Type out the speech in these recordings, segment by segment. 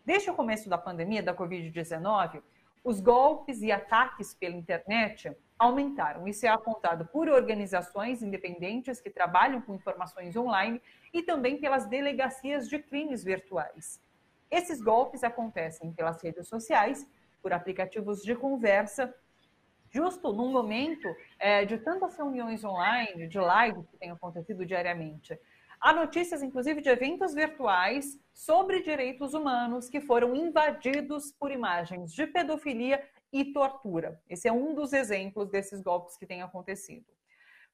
Desde o começo da pandemia da Covid-19, os golpes e ataques pela internet aumentaram. Isso é apontado por organizações independentes que trabalham com informações online e também pelas delegacias de crimes virtuais. Esses golpes acontecem pelas redes sociais, por aplicativos de conversa, justo num momento de tantas reuniões online, de live que tem acontecido diariamente. Há notícias, inclusive, de eventos virtuais sobre direitos humanos que foram invadidos por imagens de pedofilia e tortura. Esse é um dos exemplos desses golpes que têm acontecido.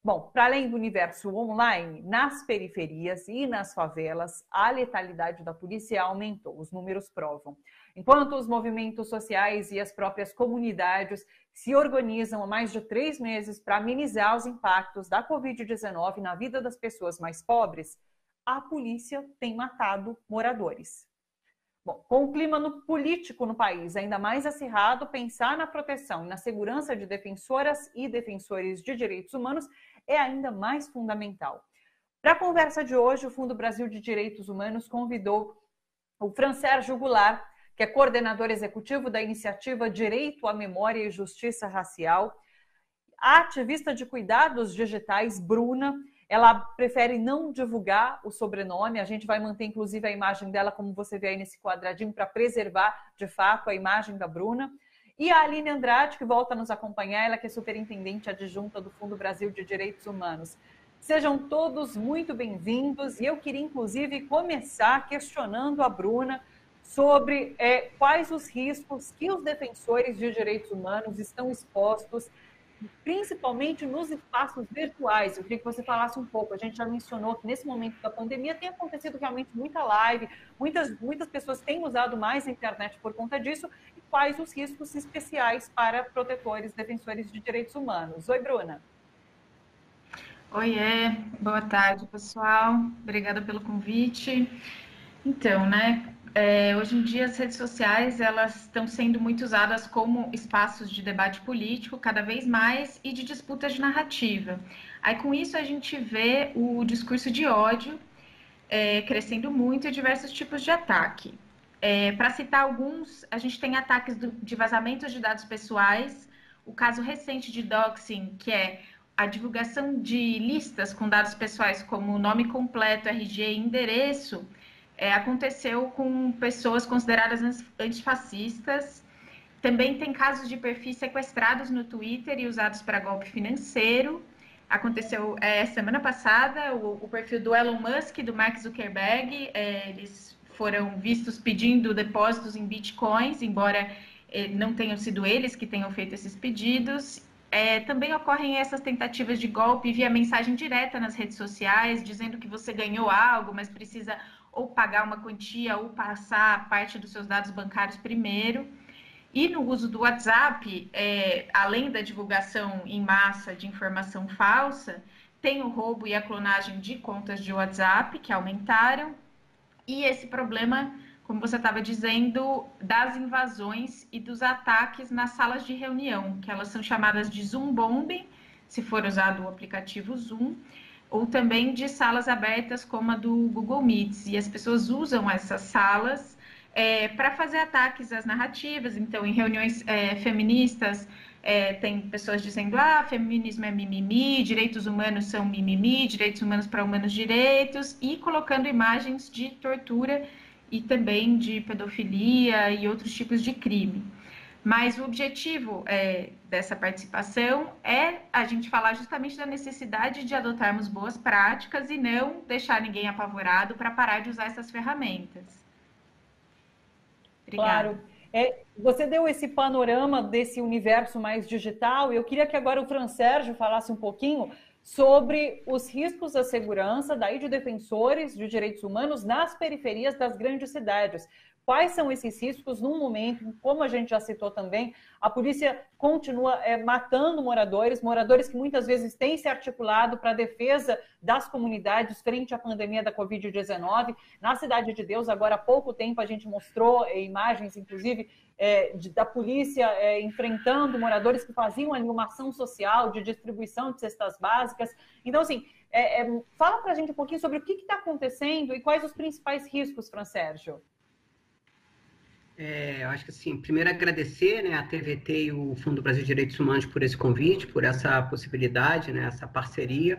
Bom, para além do universo online, nas periferias e nas favelas, a letalidade da polícia aumentou, os números provam. Enquanto os movimentos sociais e as próprias comunidades se organizam há mais de 3 meses para amenizar os impactos da Covid-19 na vida das pessoas mais pobres, a polícia tem matado moradores. Bom, com o clima político no país ainda mais acirrado, pensar na proteção e na segurança de defensoras e defensores de direitos humanos é ainda mais fundamental. Para a conversa de hoje, o Fundo Brasil de Direitos Humanos convidou o Fransérgio Goulart, que é coordenador executivo da iniciativa Direito à Memória e Justiça Racial, a ativista de cuidados digitais, Bruna. Ela prefere não divulgar o sobrenome, a gente vai manter inclusive a imagem dela, como você vê aí nesse quadradinho, para preservar de fato a imagem da Bruna. E a Aline Andrade, que volta a nos acompanhar, ela que é superintendente adjunta do Fundo Brasil de Direitos Humanos. Sejam todos muito bem-vindos e eu queria inclusive começar questionando a Bruna sobre quais os riscos que os defensores de direitos humanos estão expostos, principalmente nos espaços virtuais. Eu queria que você falasse um pouco. A gente já mencionou que nesse momento da pandemia tem acontecido realmente muita live, muitas pessoas têm usado mais a internet por conta disso. E quais os riscos especiais para protetores, defensores de direitos humanos? Oi, Bruna. Oiê, boa tarde, pessoal. Obrigada pelo convite. Então, hoje em dia as redes sociais elas estão sendo muito usadas como espaços de debate político cada vez mais e de disputa de narrativa. Aí com isso a gente vê o discurso de ódio crescendo muito e diversos tipos de ataque. Para citar alguns, a gente tem ataques de vazamentos de dados pessoais, o caso recente de doxing, que é a divulgação de listas com dados pessoais como nome completo, RG e endereço, aconteceu com pessoas consideradas antifascistas. Também tem casos de perfis sequestrados no Twitter e usados para golpe financeiro. Aconteceu semana passada o perfil do Elon Musk e do Mark Zuckerberg. Eles foram vistos pedindo depósitos em bitcoins, embora não tenham sido eles que tenham feito esses pedidos. Também ocorrem essas tentativas de golpe via mensagem direta nas redes sociais, dizendo que você ganhou algo, mas precisa ou pagar uma quantia ou passar parte dos seus dados bancários primeiro. E no uso do WhatsApp, além da divulgação em massa de informação falsa, tem o roubo e a clonagem de contas de WhatsApp, que aumentaram, e esse problema, como você estava dizendo, das invasões e dos ataques nas salas de reunião, que elas são chamadas de Zoom Bombing, se for usado o aplicativo Zoom, ou também de salas abertas como a do Google Meets. E as pessoas usam essas salas para fazer ataques às narrativas. Então, em reuniões feministas, tem pessoas dizendo feminismo é mimimi, direitos humanos são mimimi, direitos humanos para humanos direitos, e colocando imagens de tortura e também de pedofilia e outros tipos de crime. Mas o objetivo dessa participação é a gente falar justamente da necessidade de adotarmos boas práticas e não deixar ninguém apavorado para parar de usar essas ferramentas. Obrigada. Claro. Você deu esse panorama desse universo mais digital e eu queria que agora o Fransérgio falasse um pouquinho sobre os riscos da segurança daí de defensores de direitos humanos nas periferias das grandes cidades. Quais são esses riscos num momento, como a gente já citou também, a polícia continua matando moradores que muitas vezes têm se articulado para a defesa das comunidades frente à pandemia da Covid-19. Na Cidade de Deus, agora há pouco tempo, a gente mostrou imagens, inclusive, da polícia enfrentando moradores que faziam ali uma ação social de distribuição de cestas básicas. Então, assim, fala para a gente um pouquinho sobre o que está acontecendo e quais os principais riscos, Fransérgio. Eu acho que, assim, primeiro agradecer, né, a TVT e o Fundo Brasil de Direitos Humanos por esse convite, por essa possibilidade, né, essa parceria.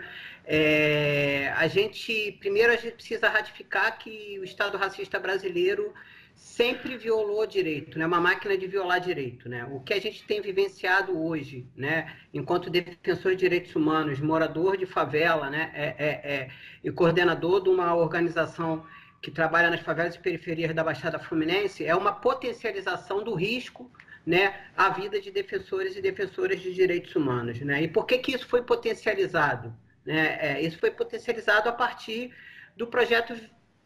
Primeiro, a gente precisa ratificar que o Estado racista brasileiro sempre violou direito, né, uma máquina de violar direito, né. O que a gente tem vivenciado hoje, né, enquanto defensor de direitos humanos, morador de favela, né, e coordenador de uma organização que trabalha nas favelas e periferias da Baixada Fluminense, é uma potencialização do risco, né, à vida de defensores e defensoras de direitos humanos, né? E por que isso foi potencializado? Né? Isso foi potencializado a partir do projeto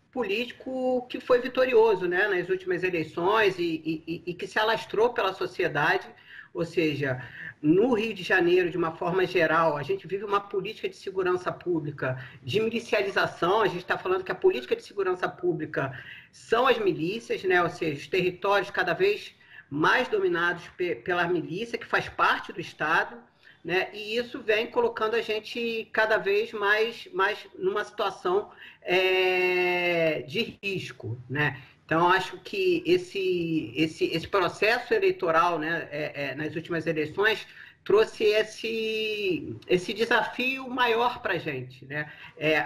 político que foi vitorioso, né, nas últimas eleições e que se alastrou pela sociedade. Ou seja, no Rio de Janeiro, de uma forma geral, a gente vive uma política de segurança pública de milicialização. A gente está falando que a política de segurança pública são as milícias, né? Ou seja, os territórios cada vez mais dominados pela milícia, que faz parte do Estado, né? E isso vem colocando a gente cada vez mais numa situação de risco, né? Então, acho que esse processo eleitoral, né, nas últimas eleições, trouxe esse desafio maior para a gente, né?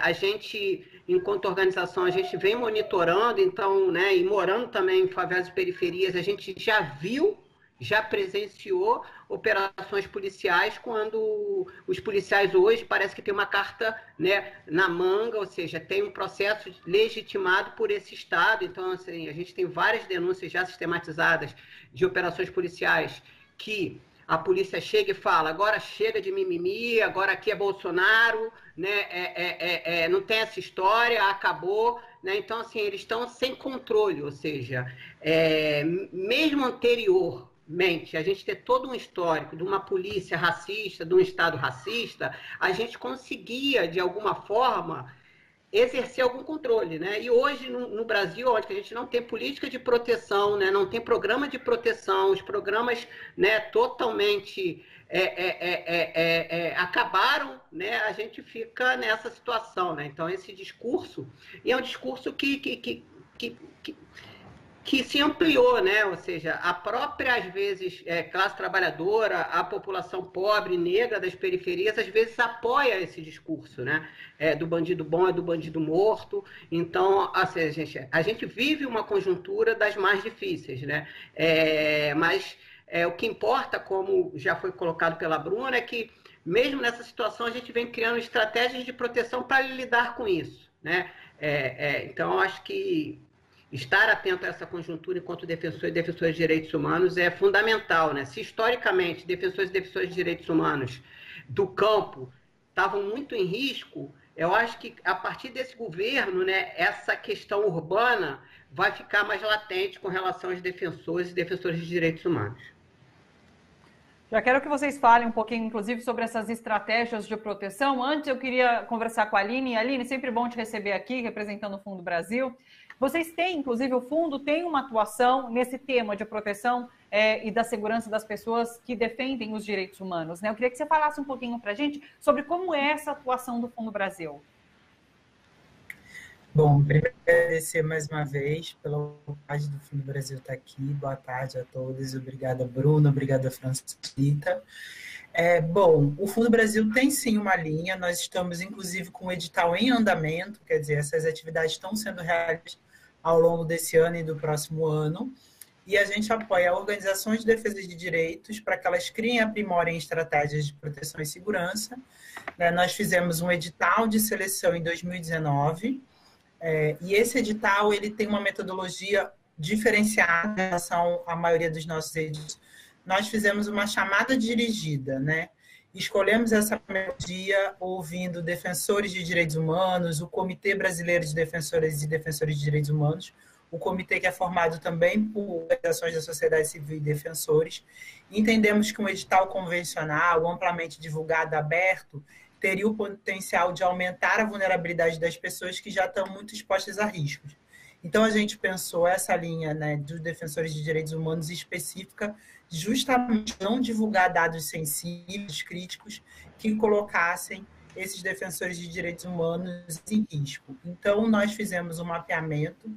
A gente, enquanto organização, a gente vem monitorando, então, né, e morando também em favelas e periferias, a gente já viu, já presenciou operações policiais quando os policiais hoje parece que tem uma carta, né, na manga, ou seja, tem um processo legitimado por esse Estado. Então, assim, a gente tem várias denúncias já sistematizadas de operações policiais que a polícia chega e fala: agora chega de mimimi, agora aqui é Bolsonaro, né, não tem essa história, acabou. Né? Então, assim, eles estão sem controle, ou seja, mesmo anteriormente, a gente ter todo um histórico de uma polícia racista, de um Estado racista, a gente conseguia, de alguma forma, exercer algum controle, né? E hoje, no Brasil, onde a gente não tem política de proteção, né? Não tem programa de proteção, os programas, né, totalmente acabaram, né? A gente fica nessa situação, né? Então, esse discurso, e é um discurso que se ampliou, né? Ou seja, a própria, às vezes, classe trabalhadora, a população pobre, negra das periferias, às vezes apoia esse discurso, né? Do bandido bom é do bandido morto. Então, assim, a gente vive uma conjuntura das mais difíceis, né? Mas o que importa, como já foi colocado pela Bruna, é que, mesmo nessa situação, a gente vem criando estratégias de proteção para lidar com isso, né? Então, acho que estar atento a essa conjuntura enquanto defensor e defensores de direitos humanos é fundamental, né? Se historicamente defensores e defensores de direitos humanos do campo estavam muito em risco, eu acho que a partir desse governo, né, essa questão urbana vai ficar mais latente com relação aos defensores e defensores de direitos humanos. Já quero que vocês falem um pouquinho, inclusive, sobre essas estratégias de proteção. Antes, eu queria conversar com a Aline. Aline, sempre bom te receber aqui, representando o Fundo Brasil. Vocês têm, inclusive, o Fundo tem uma atuação nesse tema de proteção e da segurança das pessoas que defendem os direitos humanos, né? Eu queria que você falasse um pouquinho para a gente sobre como é essa atuação do Fundo Brasil. Bom, primeiro agradecer mais uma vez pela oportunidade do Fundo Brasil estar aqui. Boa tarde a todos. Obrigada, Bruna. Obrigada, Francisca. Bom, o Fundo Brasil tem sim uma linha. Nós estamos, inclusive, com o edital em andamento. Quer dizer, essas atividades estão sendo realizadas ao longo desse ano e do próximo ano. E a gente apoia organizações de defesa de direitos para que elas criem e aprimorem estratégias de proteção e segurança. Nós fizemos um edital de seleção em 2019. E esse edital ele tem uma metodologia diferenciada em relação à maioria dos nossos editais. Nós fizemos uma chamada dirigida, né? Escolhemos essa metodologia ouvindo defensores de direitos humanos, o Comitê Brasileiro de Defensoras e Defensores de Direitos Humanos, o comitê que é formado também por organizações da sociedade civil e defensores. Entendemos que um edital convencional, amplamente divulgado, aberto, teria o potencial de aumentar a vulnerabilidade das pessoas que já estão muito expostas a riscos. Então, a gente pensou essa linha, né, dos defensores de direitos humanos específica, justamente não divulgar dados sensíveis, críticos, que colocassem esses defensores de direitos humanos em risco. Então, nós fizemos um mapeamento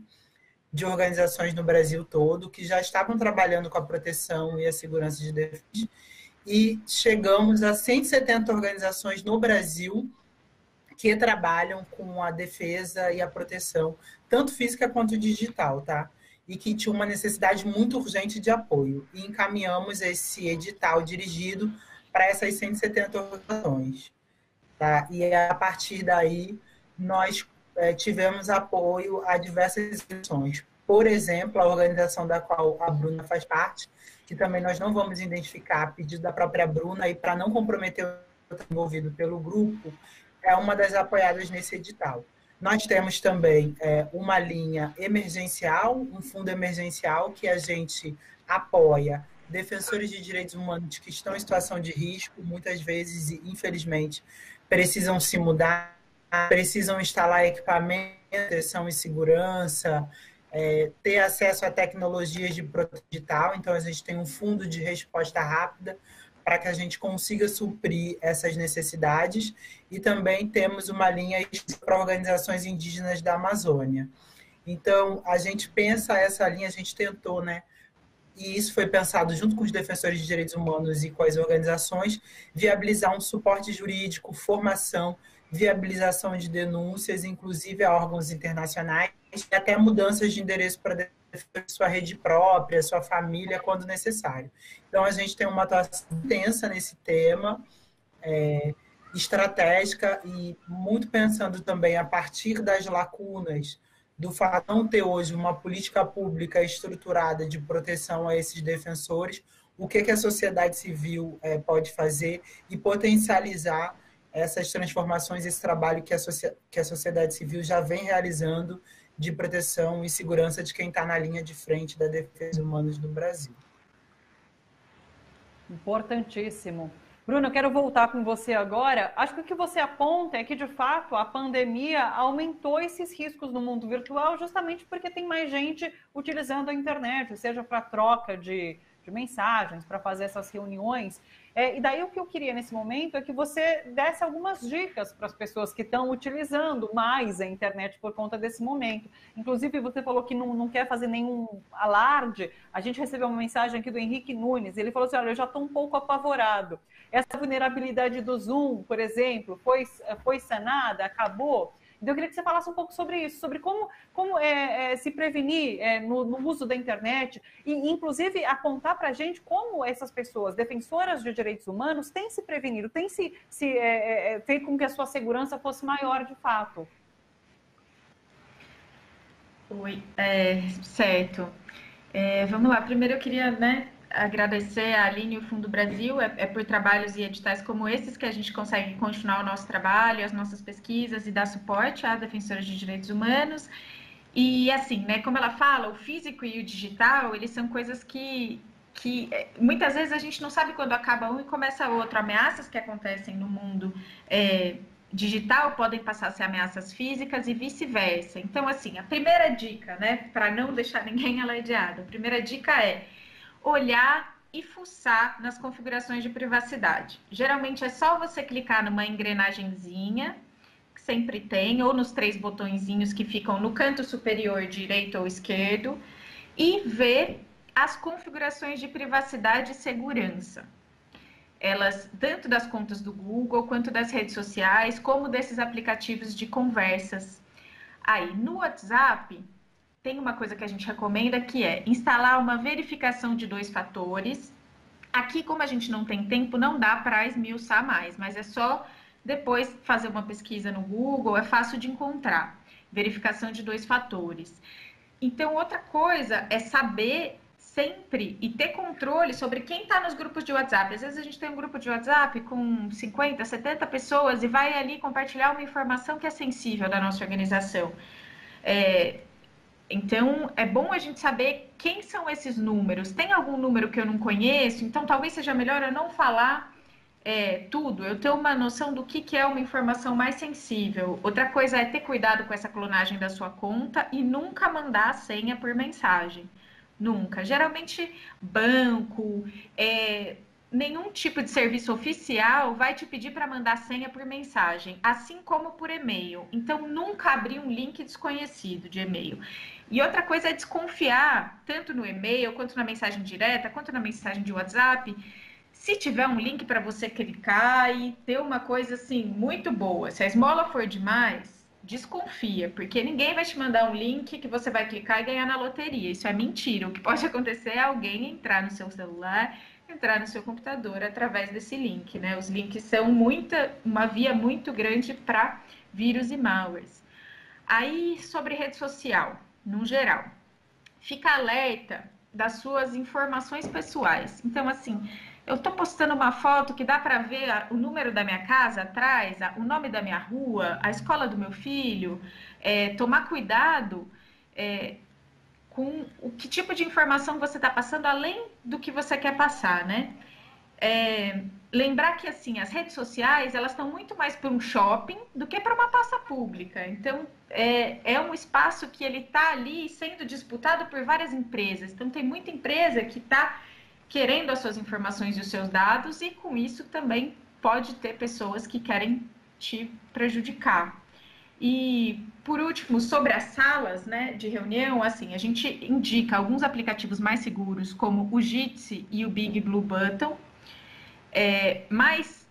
de organizações no Brasil todo que já estavam trabalhando com a proteção e a segurança de defesa, e chegamos a 170 organizações no Brasil que trabalham com a defesa e a proteção, tanto física quanto digital, tá? E que tinha uma necessidade muito urgente de apoio. E encaminhamos esse edital dirigido para essas 170 organizações. Tá? E a partir daí, nós tivemos apoio a diversas instituições. Por exemplo, a organização da qual a Bruna faz parte, que também nós não vamos identificar a pedido da própria Bruna, e para não comprometer o envolvido pelo grupo, é uma das apoiadas nesse edital. Nós temos também uma linha emergencial, um fundo emergencial que a gente apoia defensores de direitos humanos que estão em situação de risco, muitas vezes, infelizmente, precisam se mudar, precisam instalar equipamentos, proteção e segurança, ter acesso a tecnologias de proteção digital. Então, a gente tem um fundo de resposta rápida para que a gente consiga suprir essas necessidades, e também temos uma linha para organizações indígenas da Amazônia. Então, a gente pensa essa linha, a gente tentou, né? E isso foi pensado junto com os defensores de direitos humanos e com as organizações, viabilizar um suporte jurídico, formação, viabilização de denúncias, inclusive a órgãos internacionais, e até mudanças de endereço para sua rede própria, sua família, quando necessário. Então, a gente tem uma atuação intensa nesse tema, estratégica, e muito pensando também a partir das lacunas do fato de não ter hoje uma política pública estruturada de proteção a esses defensores, o que a sociedade civil pode fazer e potencializar essas transformações, esse trabalho que a sociedade civil já vem realizando de proteção e segurança de quem está na linha de frente da defesa humana no Brasil. Importantíssimo. Bruno, eu quero voltar com você agora. Acho que o que você aponta é que, de fato, a pandemia aumentou esses riscos no mundo virtual justamente porque tem mais gente utilizando a internet, seja para troca de mensagens, para fazer essas reuniões. E daí o que eu queria nesse momento é que você desse algumas dicas para as pessoas que estão utilizando mais a internet por conta desse momento. Inclusive, você falou que não quer fazer nenhum alarde. A gente recebeu uma mensagem aqui do Henrique Nunes. Ele falou assim, olha, eu já estou um pouco apavorado. Essa vulnerabilidade do Zoom, por exemplo, foi sanada, acabou? Então, eu queria que você falasse um pouco sobre isso, sobre como se prevenir no uso da internet e, inclusive, apontar para a gente como essas pessoas, defensoras de direitos humanos, têm se prevenido, têm feito com que a sua segurança fosse maior de fato. Oi, certo. Vamos lá, primeiro eu queria, agradecer a Aline e o Fundo Brasil, é por trabalhos e editais como esses que a gente consegue continuar o nosso trabalho, as nossas pesquisas e dar suporte a defensores de direitos humanos. E assim, como ela fala, o físico e o digital, eles são coisas que muitas vezes a gente não sabe quando acaba um e começa outro. Ameaças que acontecem no mundo digital podem passar a ser ameaças físicas e vice-versa. Então, assim, a primeira dica, para não deixar ninguém alardeado, a primeira dica é olhar e fuçar nas configurações de privacidade. Geralmente é só você clicar numa engrenagenzinha, que sempre tem, ou nos 3 botõezinhos que ficam no canto superior direito ou esquerdo, e ver as configurações de privacidade e segurança. Elas, tanto das contas do Google, quanto das redes sociais, como desses aplicativos de conversas. Aí, no WhatsApp, tem uma coisa que a gente recomenda, que é instalar uma verificação de 2 fatores. Aqui, como a gente não tem tempo, não dá para esmiuçar mais, mas é só depois fazer uma pesquisa no Google, é fácil de encontrar. Verificação de 2 fatores. Então, outra coisa é saber sempre e ter controle sobre quem está nos grupos de WhatsApp. Às vezes a gente tem um grupo de WhatsApp com 50, 70 pessoas e vai ali compartilhar uma informação que é sensível da nossa organização. Então, é bom a gente saber quem são esses números. Tem algum número que eu não conheço? Então, talvez seja melhor eu não falar tudo. Eu ter uma noção do que é uma informação mais sensível. Outra coisa é ter cuidado com essa clonagem da sua conta e nunca mandar a senha por mensagem. Nunca. Geralmente, banco, nenhum tipo de serviço oficial vai te pedir para mandar senha por mensagem, assim como por e-mail. Então, nunca abrir um link desconhecido de e-mail. E outra coisa é desconfiar, tanto no e-mail, quanto na mensagem direta, quanto na mensagem de WhatsApp, se tiver um link para você clicar e ter uma coisa assim muito boa. Se a esmola for demais, desconfia, porque ninguém vai te mandar um link que você vai clicar e ganhar na loteria. Isso é mentira. O que pode acontecer é alguém entrar no seu celular, entrar no seu computador através desse link, né? Os links são uma via muito grande para vírus e malwares. Aí, sobre rede social, no geral, fica alerta das suas informações pessoais. Então, assim, eu estou postando uma foto que dá para ver o número da minha casa atrás, o nome da minha rua, a escola do meu filho. Tomar cuidado com o que tipo de informação você está passando, além do que você quer passar, né? Lembrar que, assim, as redes sociais, elas estão muito mais para um shopping do que para uma praça pública. Então, é um espaço que ele está ali sendo disputado por várias empresas. Então, tem muita empresa que está querendo as suas informações e os seus dados, e com isso também pode ter pessoas que querem te prejudicar. E, por último, sobre as salas, né, de reunião, assim, a gente indica alguns aplicativos mais seguros, como o Jitsi e o Big Blue Button, mas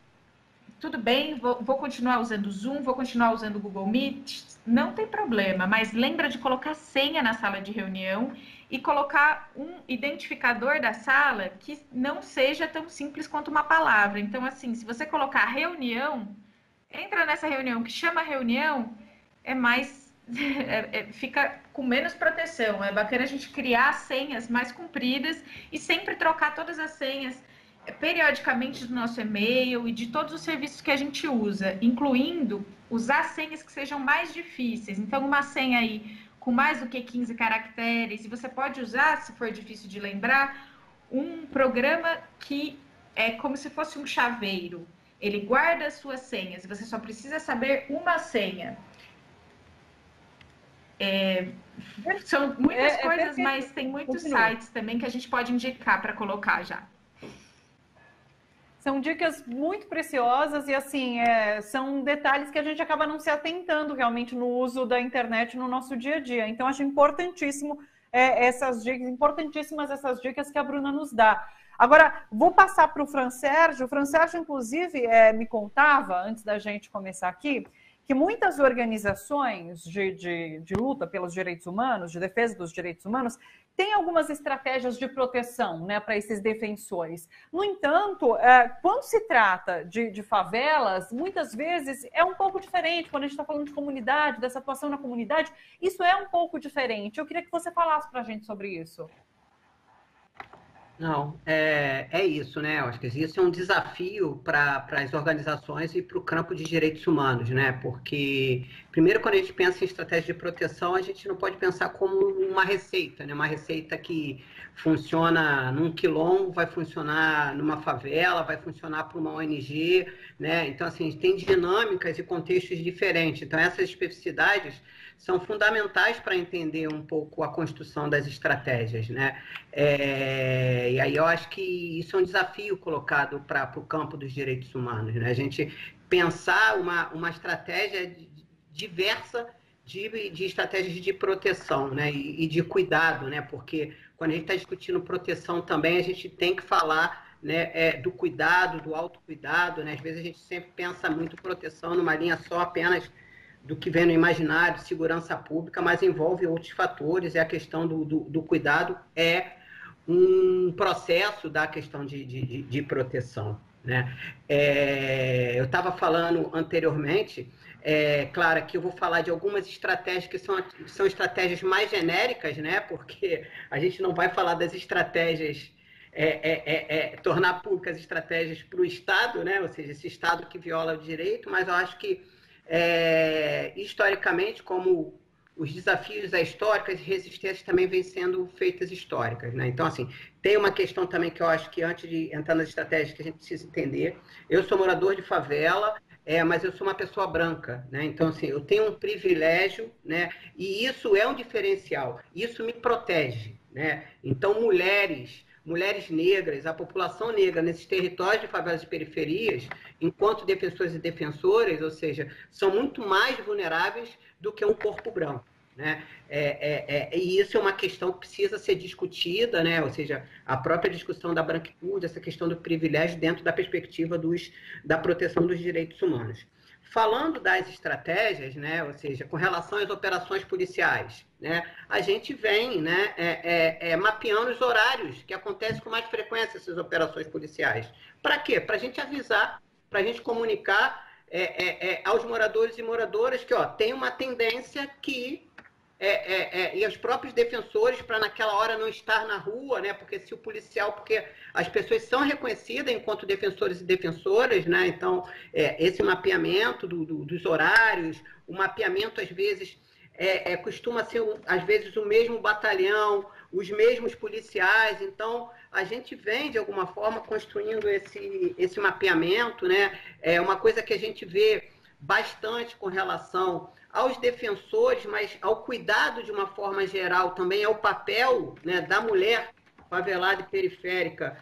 tudo bem, vou continuar usando o Zoom, vou continuar usando o Google Meet, não tem problema, mas lembra de colocar senha na sala de reunião e colocar um identificador da sala que não seja tão simples quanto uma palavra. Então, assim, se você colocar reunião, entra nessa reunião que chama reunião, fica com menos proteção. É bacana a gente criar senhas mais compridas e sempre trocar todas as senhas periodicamente do nosso e-mail e de todos os serviços que a gente usa, incluindo usar senhas que sejam mais difíceis. Então, uma senha aí com mais do que 15 caracteres, e você pode usar, se for difícil de lembrar, um programa que é como se fosse um chaveiro. Ele guarda as suas senhas, você só precisa saber uma senha. São muitas coisas, mas tem muitos sites também que a gente pode indicar para colocar já. São dicas muito preciosas e, assim, são detalhes que a gente acaba não se atentando realmente no uso da internet no nosso dia a dia. Então, acho importantíssimo importantíssimas essas dicas que a Bruna nos dá. Agora, vou passar para o Fran Sérgio. O Fran Sérgio, inclusive, me contava, antes da gente começar aqui, que muitas organizações de luta pelos direitos humanos, de defesa dos direitos humanos, têm algumas estratégias de proteção, né, para esses defensores. No entanto, quando se trata de favelas, muitas vezes é um pouco diferente. Quando a gente está falando de comunidade, dessa atuação na comunidade, isso é um pouco diferente. Eu queria que você falasse para a gente sobre isso. Não, é isso, né? Eu acho que isso é um desafio para as organizações e para o campo de direitos humanos, né? Porque, primeiro, quando a gente pensa em estratégia de proteção, a gente não pode pensar como uma receita, né? Uma receita que funciona num quilombo, vai funcionar numa favela, vai funcionar para uma ONG, né? Então, assim, a gente tem dinâmicas e contextos diferentes. Então, essas especificidades são fundamentais para entender um pouco a construção das estratégias, né? E aí eu acho que isso é um desafio colocado para o campo dos direitos humanos, né? A gente pensar uma estratégia diversa de estratégias de proteção, né? E de cuidado, né? Porque quando a gente está discutindo proteção também, a gente tem que falar, né, do cuidado, do autocuidado, né? Às vezes a gente sempre pensa muito proteção numa linha só apenas do que vem no imaginário, de segurança pública, mas envolve outros fatores, e a questão do cuidado é um processo da questão de proteção, né? Eu estava falando anteriormente, claro, que eu vou falar de algumas estratégias que são estratégias mais genéricas, né? Porque a gente não vai falar das estratégias, tornar públicas estratégias para o Estado, né? Ou seja, esse Estado que viola o direito, mas eu acho que historicamente, como os desafios da histórica, as resistências também vêm sendo feitas históricas, né? Então, assim, tem uma questão também que eu acho que antes de entrar nas estratégias que a gente precisa entender. Eu sou morador de favela, mas eu sou uma pessoa branca, né? Então, assim, eu tenho um privilégio, né? E isso é um diferencial, isso me protege, né? Então, mulheres, mulheres negras, a população negra nesses territórios de favelas e periferias, enquanto defensores e defensoras, ou seja, são muito mais vulneráveis do que um corpo branco, né? E isso é uma questão que precisa ser discutida, né? Ou seja, a própria discussão da branquitude, essa questão do privilégio dentro da perspectiva da proteção dos direitos humanos. Falando das estratégias, né, ou seja, com relação às operações policiais, né, a gente vem, né, mapeando os horários que acontecem com mais frequência essas operações policiais. Para quê? Para a gente avisar, para a gente comunicar aos moradores e moradoras que tem uma tendência que e aos próprios defensores para naquela hora não estar na rua, né? Porque se o policial, porque as pessoas são reconhecidas enquanto defensores e defensoras, né? Então esse mapeamento dos horários, o mapeamento às vezes costuma ser às vezes o mesmo batalhão, os mesmos policiais. Então a gente vem de alguma forma construindo esse mapeamento, né? É uma coisa que a gente vê bastante com relação aos defensores, mas ao cuidado de uma forma geral também, ao papel, né, da mulher favelada e periférica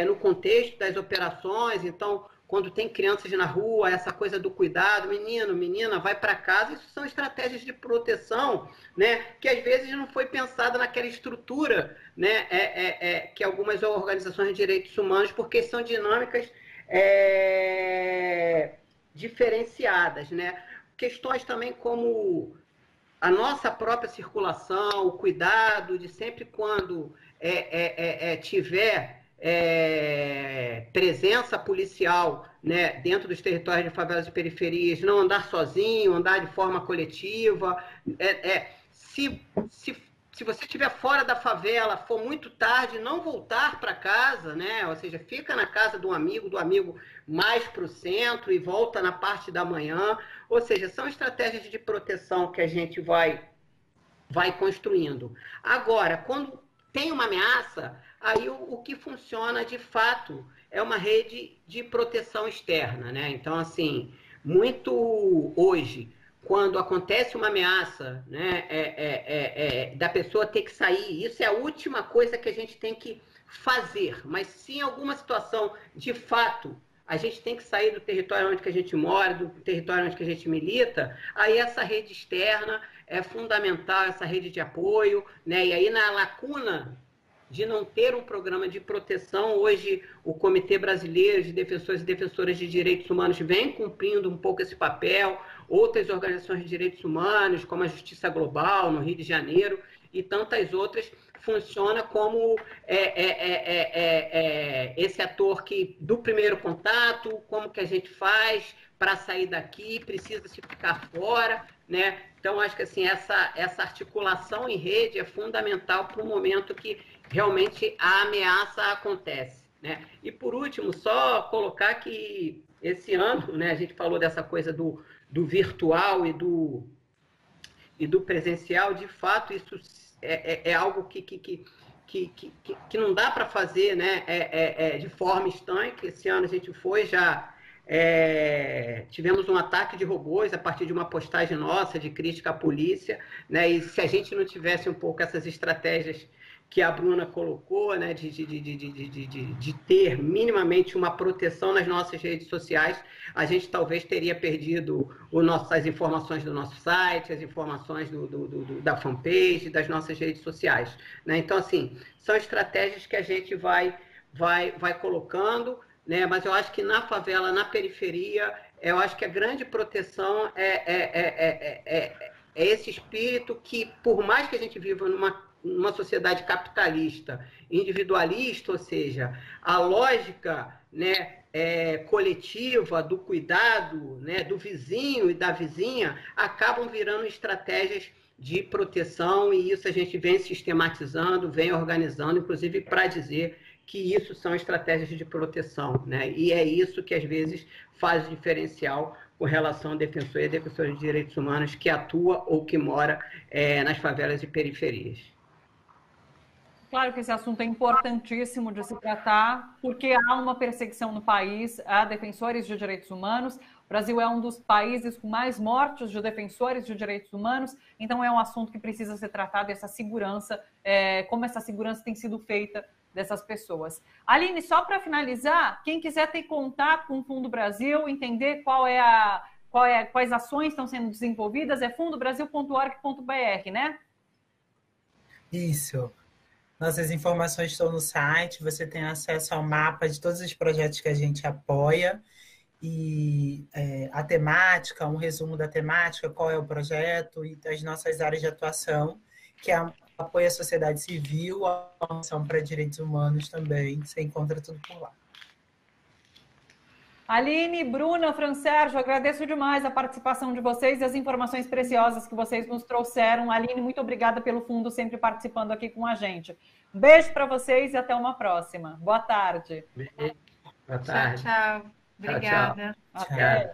no contexto das operações. Então, quando tem crianças na rua, essa coisa do cuidado, menino, menina, vai para casa, isso são estratégias de proteção, né, que às vezes não foi pensada naquela estrutura, né, que algumas organizações de direitos humanos, porque são dinâmicas diferenciadas, né? Questões também como a nossa própria circulação, o cuidado de sempre quando tiver presença policial, né, dentro dos territórios de favelas e periferias, não andar sozinho, andar de forma coletiva. Se você estiver fora da favela, for muito tarde, não voltar para casa, né? Ou seja, fica na casa do amigo mais para o centro e volta na parte da manhã. Ou seja, são estratégias de proteção que a gente vai construindo. Agora, quando tem uma ameaça, aí o que funciona de fato é uma rede de proteção externa, né? Então, assim, muito hoje, quando acontece uma ameaça, né, da pessoa ter que sair, isso é a última coisa que a gente tem que fazer. Mas se em alguma situação, de fato, a gente tem que sair do território onde que a gente mora, do território onde que a gente milita, aí essa rede externa é fundamental, essa rede de apoio, né? E aí na lacuna de não ter um programa de proteção, hoje o Comitê Brasileiro de Defensores e Defensoras de Direitos Humanos vem cumprindo um pouco esse papel, outras organizações de direitos humanos, como a Justiça Global, no Rio de Janeiro, e tantas outras, funciona como esse ator que, do primeiro contato, como que a gente faz para sair daqui, precisa se ficar fora, né? Então, acho que assim, essa articulação em rede é fundamental para o momento que realmente a ameaça acontece, né? E, por último, só colocar que esse ano, né, a gente falou dessa coisa do virtual e do presencial, de fato, isso é algo que não dá para fazer, né, de forma estanque. Esse ano a gente tivemos um ataque de robôs a partir de uma postagem nossa de crítica à polícia, né, e se a gente não tivesse um pouco essas estratégias que a Bruna colocou, né, de ter minimamente uma proteção nas nossas redes sociais, a gente talvez teria perdido as informações do nosso site, as informações da fanpage, das nossas redes sociais, né? Então, assim, são estratégias que a gente vai colocando, né? Mas eu acho que na favela, na periferia, eu acho que a grande proteção é esse espírito que, por mais que a gente viva numa sociedade capitalista, individualista, ou seja, a lógica, né, coletiva do cuidado, né, do vizinho e da vizinha, acabam virando estratégias de proteção, e isso a gente vem sistematizando, vem organizando, inclusive para dizer que isso são estratégias de proteção, né? E é isso que às vezes faz o diferencial com relação ao defensor e defensora de direitos humanos que atua ou que mora nas favelas e periferias. Claro que esse assunto é importantíssimo de se tratar, porque há uma perseguição no país a defensores de direitos humanos. O Brasil é um dos países com mais mortes de defensores de direitos humanos, então é um assunto que precisa ser tratado, essa segurança, como essa segurança tem sido feita dessas pessoas. Aline, só para finalizar, quem quiser ter contato com o Fundo Brasil, entender quais ações estão sendo desenvolvidas, é fundobrasil.org.br, né? Isso. Nossas informações estão no site, você tem acesso ao mapa de todos os projetos que a gente apoia e a temática, um resumo da temática, qual é o projeto e as nossas áreas de atuação, que é apoio à sociedade civil, a ação para direitos humanos também, você encontra tudo por lá. Aline, Bruna, Fran Sérgio, agradeço demais a participação de vocês e as informações preciosas que vocês nos trouxeram. Aline, muito obrigada pelo fundo, sempre participando aqui com a gente. Um beijo para vocês e até uma próxima. Boa tarde. Boa tarde. Tchau, tchau. Obrigada. Tchau, tchau. Até.